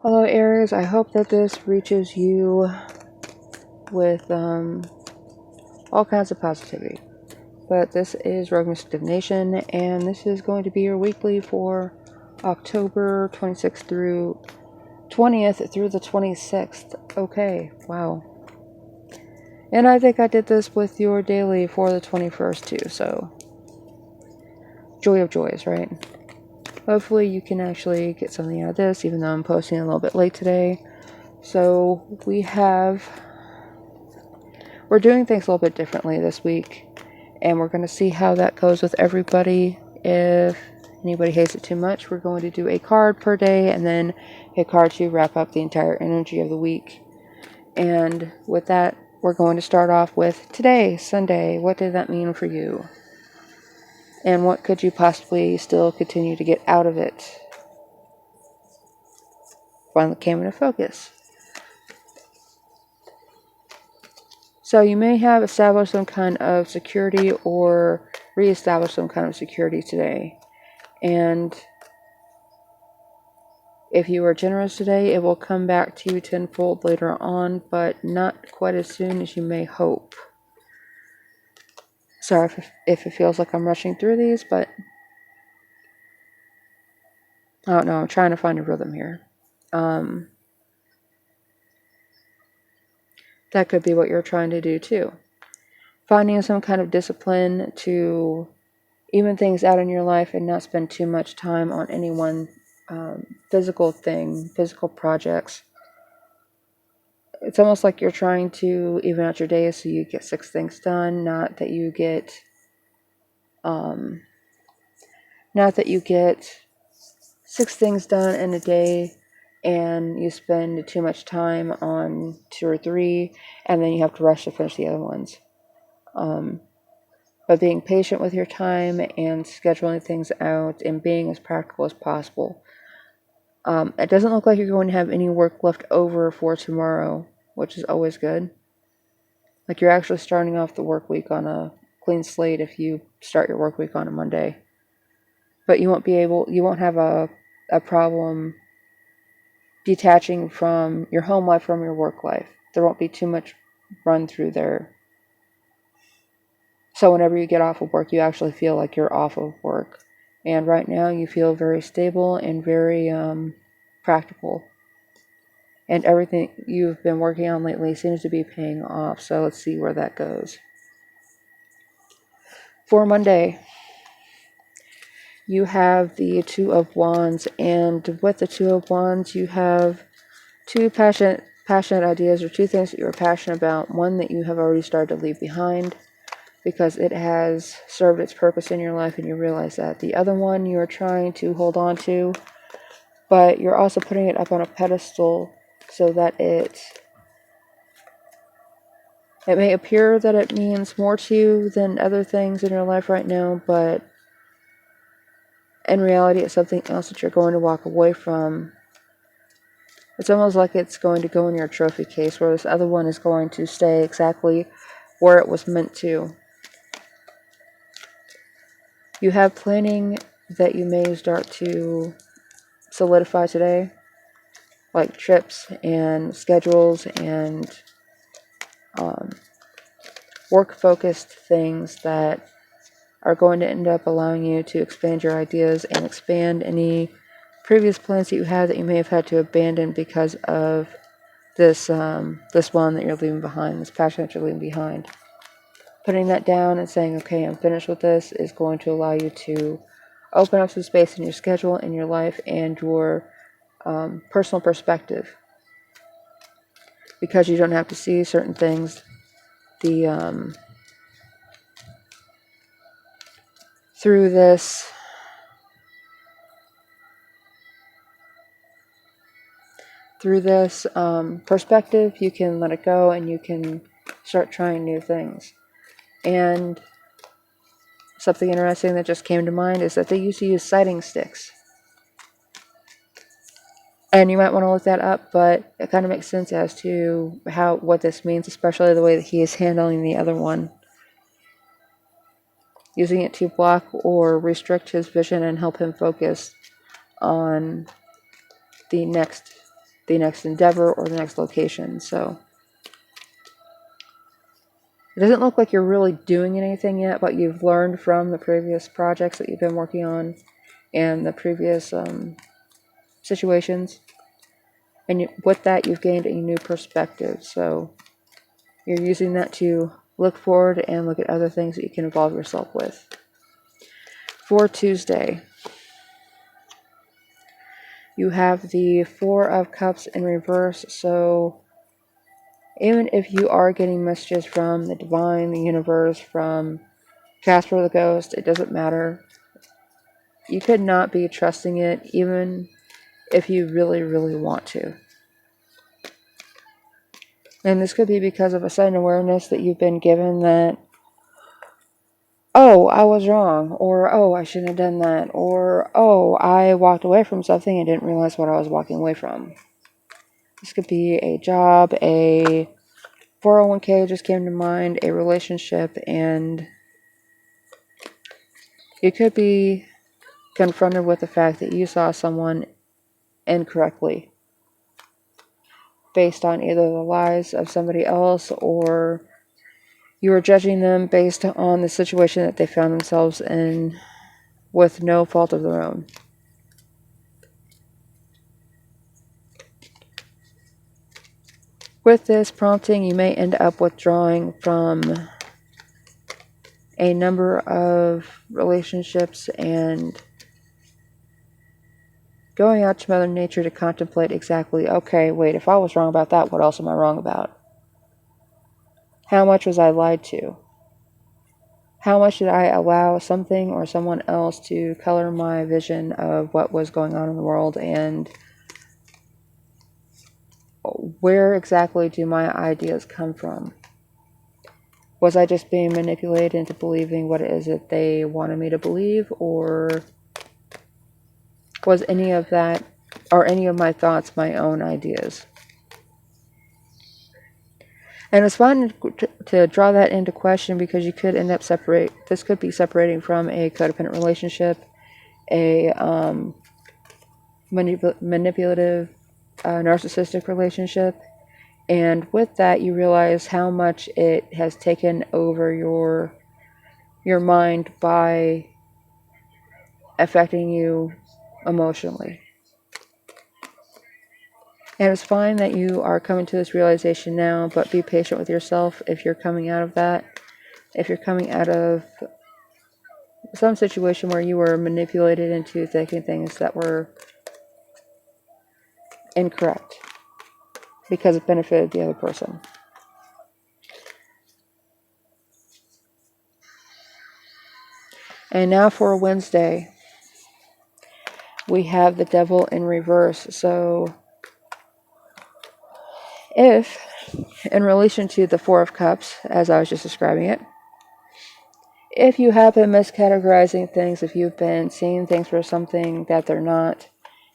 Hello Aries, I hope that this reaches you with all kinds of positivity. But this is Rogue Mystic Divination, and this is going to be your weekly for October 26th through 20th through the 26th. Okay, wow. And I think I did this with your daily for the 21st too, so joy of joys, right? Hopefully you can actually get something out of this, even though I'm posting a little bit late today. So we're doing things a little bit differently this week, and we're going to see how that goes with everybody. If anybody hates it too much, we're going to do a card per day and then a card to wrap up the entire energy of the week. And with that, we're going to start off with today, Sunday. What did that mean for you? And what could you possibly still continue to get out of it? Finally came into focus. So you may have established some kind of security or reestablished some kind of security today. And if you are generous today, it will come back to you tenfold later on, but not quite as soon as you may hope. Sorry if it feels like I'm rushing through these, but I don't know, I'm trying to find a rhythm here. That could be what you're trying to do too. Finding some kind of discipline to even things out in your life and not spend too much time on any one physical thing, physical projects. It's almost like you're trying to even out your days so you get 6 things done, not that you get 6 things done in a day and you spend too much time on 2 or 3 and then you have to rush to finish the other ones. But being patient with your time and scheduling things out and being as practical as possible. It doesn't look like you're going to have any work left over for tomorrow, which is always good. Like you're actually starting off the work week on a clean slate if you start your work week on a Monday. But you won't have a problem detaching from your home life from your work life. There won't be too much run through there. So whenever you get off of work, you actually feel like you're off of work. And right now you feel very stable and very practical. And everything you've been working on lately seems to be paying off. So let's see where that goes. For Monday, you have the Two of Wands. And with the Two of Wands, you have 2 passionate ideas or 2 things that you're passionate about. One that you have already started to leave behind because it has served its purpose in your life and you realize that. The other one you're trying to hold on to, but you're also putting it up on a pedestal so that it may appear that it means more to you than other things in your life right now, but in reality it's something else that you're going to walk away from. It's almost like it's going to go in your trophy case, where this other one is going to stay exactly where it was meant to. You have planning that you may start to solidify today, like trips and schedules and work-focused things that are going to end up allowing you to expand your ideas and expand any previous plans that you had that you may have had to abandon because of this one that you're leaving behind, this passion that you're leaving behind. Putting that down and saying, okay, I'm finished with this, is going to allow you to open up some space in your schedule, in your life, and your personal perspective. Because you don't have to see certain things, through this perspective, you can let it go and you can start trying new things. And something interesting that just came to mind is that they used to use sighting sticks. And you might want to look that up, but it kind of makes sense as to what this means, especially the way that he is handling the other one. Using it to block or restrict his vision and help him focus on the next the next endeavor or the next location. So it doesn't look like you're really doing anything yet, but you've learned from the previous projects that you've been working on and the previous situations. And with that, you've gained a new perspective. So you're using that to look forward and look at other things that you can involve yourself with. For Tuesday, you have the Four of Cups in reverse. So even if you are getting messages from the divine, the universe, from Casper the Ghost, it doesn't matter. You could not be trusting it even if you really, really want to. And this could be because of a sudden awareness that you've been given that, oh, I was wrong, or oh, I shouldn't have done that, or oh, I walked away from something and didn't realize what I was walking away from. This could be a job, a 401k just came to mind, a relationship, and you could be confronted with the fact that you saw someone incorrectly based on either the lies of somebody else or you were judging them based on the situation that they found themselves in with no fault of their own. With this prompting, you may end up withdrawing from a number of relationships and going out to Mother Nature to contemplate exactly, okay, wait, if I was wrong about that, what else am I wrong about? How much was I lied to? How much did I allow something or someone else to color my vision of what was going on in the world? And where exactly do my ideas come from? Was I just being manipulated into believing what it is that they wanted me to believe? Or was any of that, or any of my thoughts, my own ideas? And it's fun to draw that into question because you could end up this could be separating from a codependent relationship, a manipulative, narcissistic relationship. And with that, you realize how much it has taken over your mind by affecting you emotionally. And it's fine that you are coming to this realization now, but be patient with yourself if you're coming out of that. If you're coming out of some situation where you were manipulated into thinking things that were incorrect because it benefited the other person. And now for Wednesday, we have the Devil in reverse. So if, in relation to the Four of Cups, as I was just describing it, if you have been miscategorizing things, if you've been seeing things for something that they're not,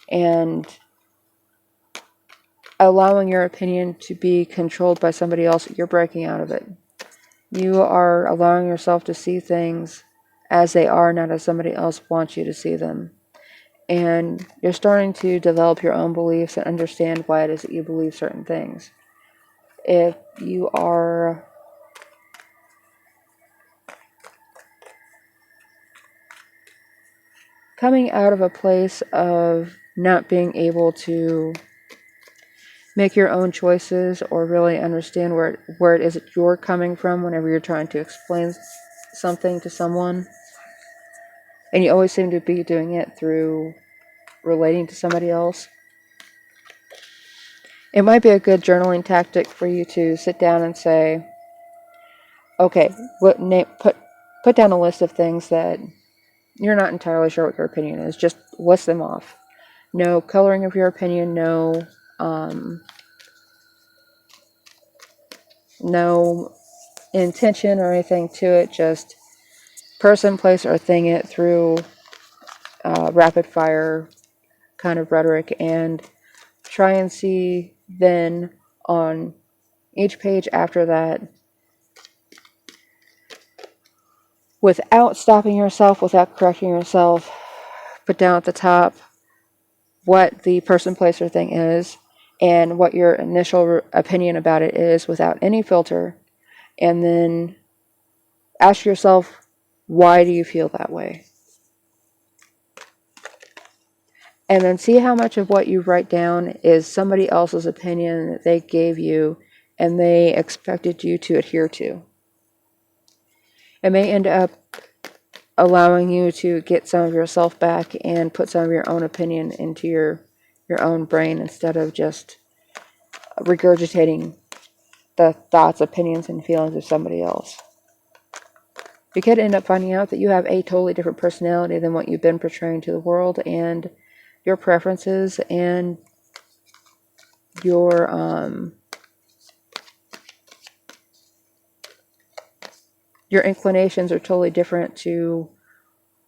and allowing your opinion to be controlled by somebody else, you're breaking out of it. You are allowing yourself to see things as they are, not as somebody else wants you to see them. And you're starting to develop your own beliefs and understand why it is that you believe certain things. If you are coming out of a place of not being able to make your own choices or really understand where it is that you're coming from whenever you're trying to explain something to someone, and you always seem to be doing it through relating to somebody else, it might be a good journaling tactic for you to sit down and say, okay, put down a list of things that you're not entirely sure what your opinion is. Just list them off. No coloring of your opinion, no intention or anything to it. Just person, place, or thing it through rapid fire kind of rhetoric, and try and see then on each page after that, without stopping yourself, without correcting yourself, put down at the top what the person, place, or thing is, and what your initial opinion about it is without any filter, and then ask yourself, why do you feel that way? And then see how much of what you write down is somebody else's opinion that they gave you and they expected you to adhere to. It may end up allowing you to get some of yourself back and put some of your own opinion into your own brain instead of just regurgitating the thoughts, opinions, and feelings of somebody else. You could end up finding out that you have a totally different personality than what you've been portraying to the world, and your preferences and your inclinations are totally different to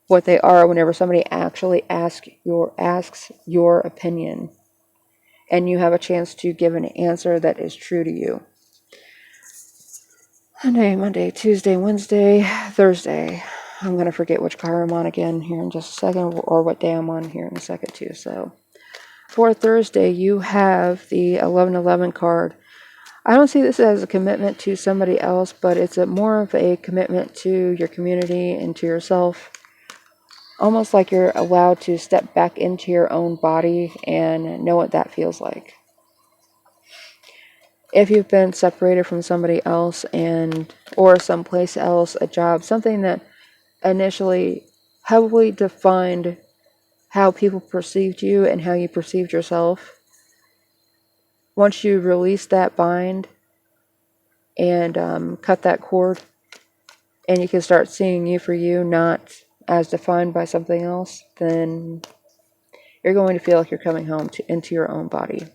what they are whenever somebody actually asks your opinion, and you have a chance to give an answer that is true to you. Monday, Tuesday, Wednesday, Thursday. I'm going to forget which car I'm on again here in just a second, or what day I'm on here in a second too. So for Thursday, you have the 1111 card. I don't see this as a commitment to somebody else, but it's more of a commitment to your community and to yourself. Almost like you're allowed to step back into your own body and know what that feels like. If you've been separated from somebody else or someplace else, a job, something that initially heavily defined how people perceived you and how you perceived yourself, once you release that bind and cut that cord, and you can start seeing you for you, not as defined by something else, then you're going to feel like you're coming home into your own body.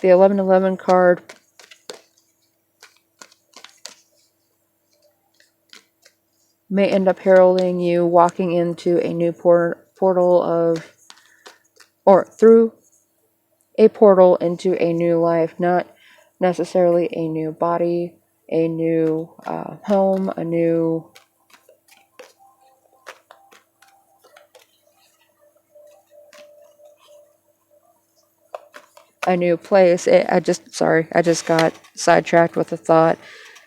The 1111 card may end up heralding you walking into a new portal through a portal into a new life, not necessarily a new body, a new home, a new place. I just got sidetracked with a thought.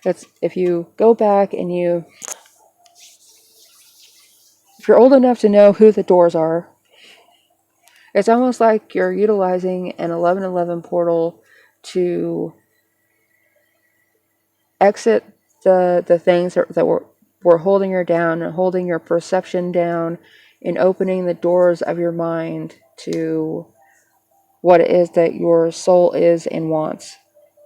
It's if you go back and if you're old enough to know who the doors are, it's almost like you're utilizing an 1111 portal to exit the things that were holding her down and holding your perception down, and opening the doors of your mind to what it is that your soul is and wants,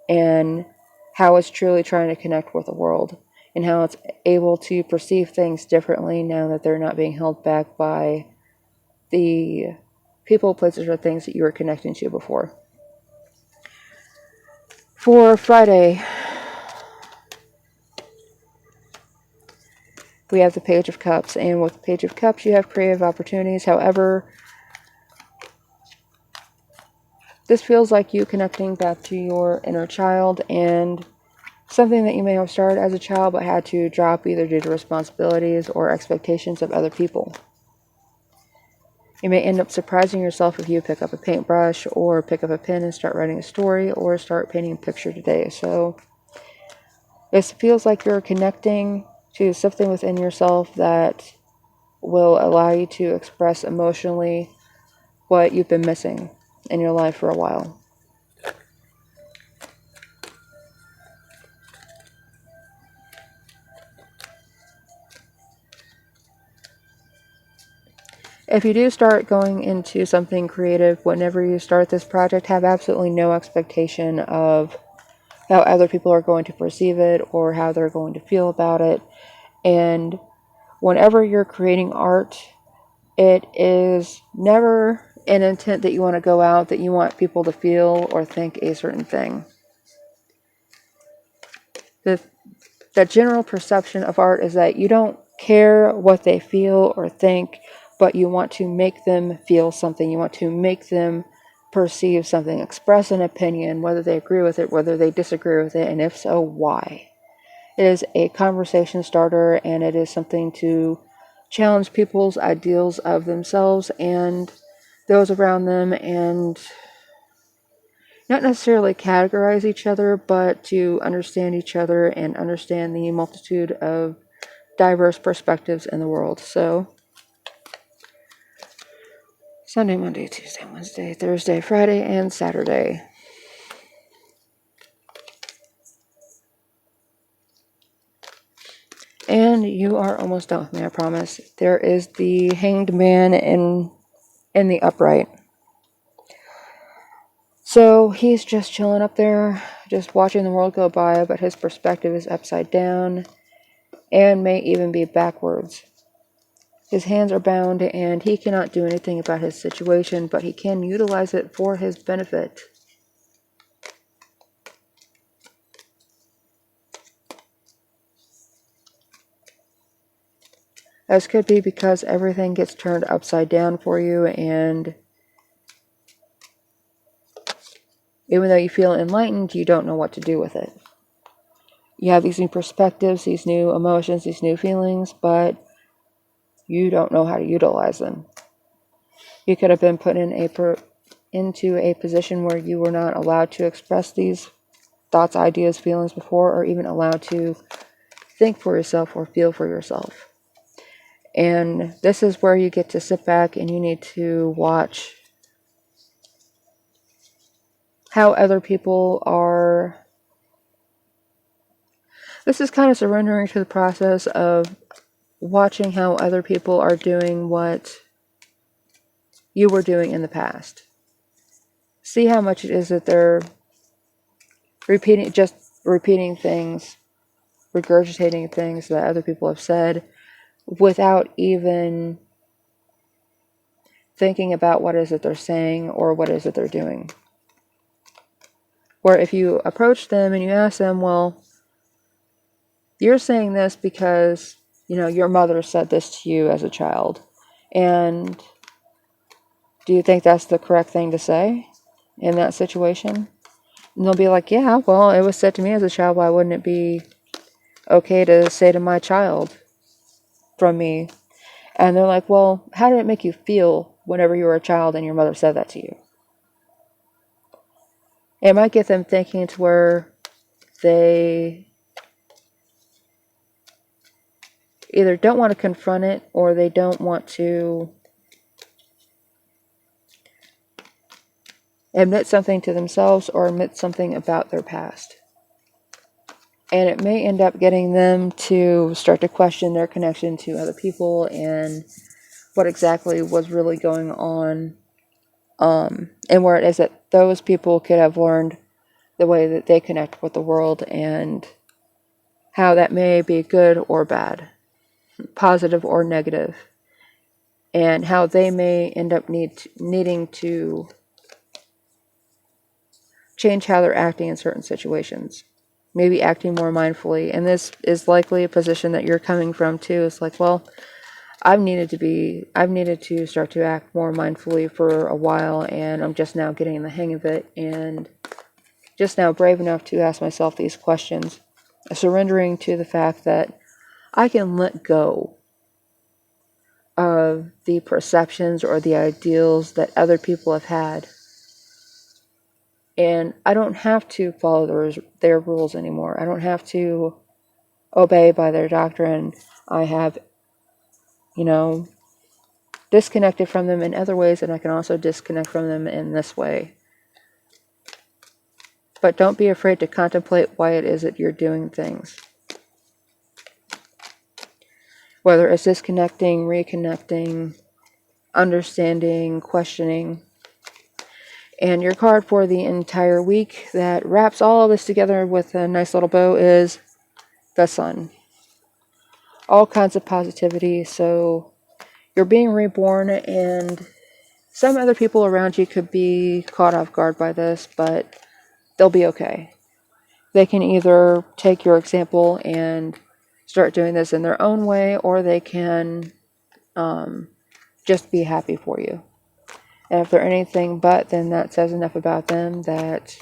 and how it's truly trying to connect with the world, and how it's able to perceive things differently now that they're not being held back by the people, places, or things that you were connecting to before. For Friday, we have the Page of Cups, and with the Page of Cups, you have creative opportunities. However, this feels like you connecting back to your inner child and something that you may have started as a child but had to drop either due to responsibilities or expectations of other people. You may end up surprising yourself if you pick up a paintbrush or pick up a pen and start writing a story or start painting a picture today. So this feels like you're connecting to something within yourself that will allow you to express emotionally what you've been missing in your life for a while. If you do start going into something creative, whenever you start this project, have absolutely no expectation of how other people are going to perceive it or how they're going to feel about it. And whenever you're creating art, it is never an intent that you want to go out, that you want people to feel or think a certain thing. The general perception of art is that you don't care what they feel or think, but you want to make them feel something. You want to make them perceive something, express an opinion, whether they agree with it, whether they disagree with it, and if so, why. It is a conversation starter, and it is something to challenge people's ideals of themselves and those around them, and not necessarily categorize each other, but to understand each other and understand the multitude of diverse perspectives in the world. So, Sunday, Monday, Tuesday, Wednesday, Thursday, Friday, and Saturday. And you are almost done with me, I promise. There is the Hanged Man in the upright. So he's just chilling up there, just watching the world go by, but his perspective is upside down and may even be backwards. His hands are bound and he cannot do anything about his situation, but he can utilize it for his benefit. This could be because everything gets turned upside down for you, and even though you feel enlightened, you don't know what to do with it. You have these new perspectives, these new emotions, these new feelings, but you don't know how to utilize them. You could have been put into a position where you were not allowed to express these thoughts, ideas, feelings before, or even allowed to think for yourself or feel for yourself. And this is where you get to sit back and you need to watch how other people are. This is kind of surrendering to the process of watching how other people are doing what you were doing in the past. See how much it is that they're repeating things, regurgitating things that other people have said without even thinking about what it is that they're saying or what it is that they're doing. Where if you approach them and you ask them, well, you're saying this because, your mother said this to you as a child. And do you think that's the correct thing to say in that situation? And they'll be like, yeah, well, it was said to me as a child. Why wouldn't it be okay to say to my child from me? And they're like, well, how did it make you feel whenever you were a child and your mother said that to you? It might get them thinking to where they either don't want to confront it or they don't want to admit something to themselves or admit something about their past. And it may end up getting them to start to question their connection to other people and what exactly was really going on, and where it is that those people could have learned the way that they connect with the world and how that may be good or bad, positive or negative, and how they may end up needing to change how they're acting in certain situations. Maybe acting more mindfully. And this is likely a position that you're coming from too. It's like, well, I've needed to start to act more mindfully for a while, and I'm just now getting the hang of it, and just now brave enough to ask myself these questions, surrendering to the fact that I can let go of the perceptions or the ideals that other people have had. And I don't have to follow their rules anymore. I don't have to obey by their doctrine. I have, disconnected from them in other ways, and I can also disconnect from them in this way. But don't be afraid to contemplate why it is that you're doing things. Whether it's disconnecting, reconnecting, understanding, questioning. And your card for the entire week that wraps all of this together with a nice little bow is the Sun. All kinds of positivity. So you're being reborn, and some other people around you could be caught off guard by this, but they'll be okay. They can either take your example and start doing this in their own way, or they can just be happy for you. And if they're anything but, then that says enough about them that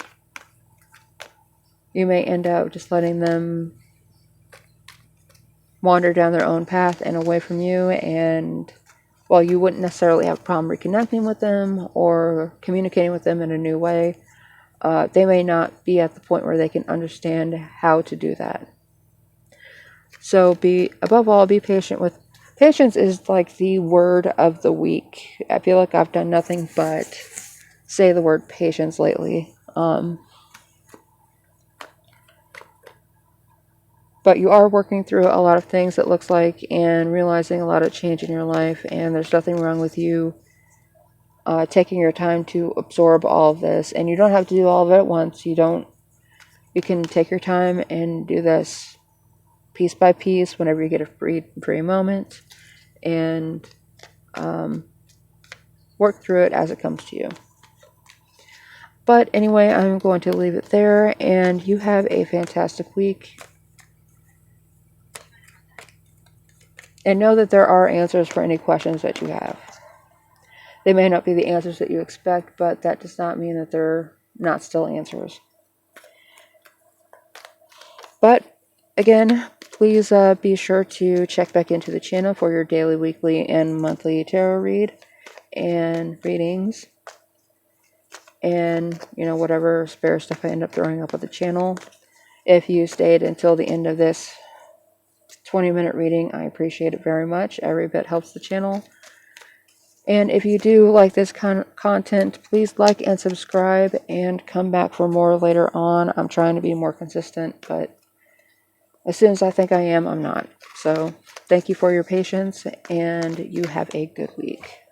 you may end up just letting them wander down their own path and away from you. And while you wouldn't necessarily have a problem reconnecting with them or communicating with them in a new way, they may not be at the point where they can understand how to do that. So above all, be patient with. Patience is like the word of the week. I feel like I've done nothing but say the word patience lately. But you are working through a lot of things, it looks like, and realizing a lot of change in your life, and there's nothing wrong with you taking your time to absorb all of this. And you don't have to do all of it at once. You can take your time and do this piece by piece whenever you get a free moment, and work through it as it comes to you. But anyway, I'm going to leave it there, and you have a fantastic week. And know that there are answers for any questions that you have. They may not be the answers that you expect, but that does not mean that they're not still answers. But again, please be sure to check back into the channel for your daily, weekly, and monthly tarot read and readings. And, whatever spare stuff I end up throwing up at the channel. If you stayed until the end of this 20-minute reading, I appreciate it very much. Every bit helps the channel. And if you do like this content, please like and subscribe and come back for more later on. I'm trying to be more consistent, but as soon as I think I am, I'm not. So thank you for your patience, and you have a good week.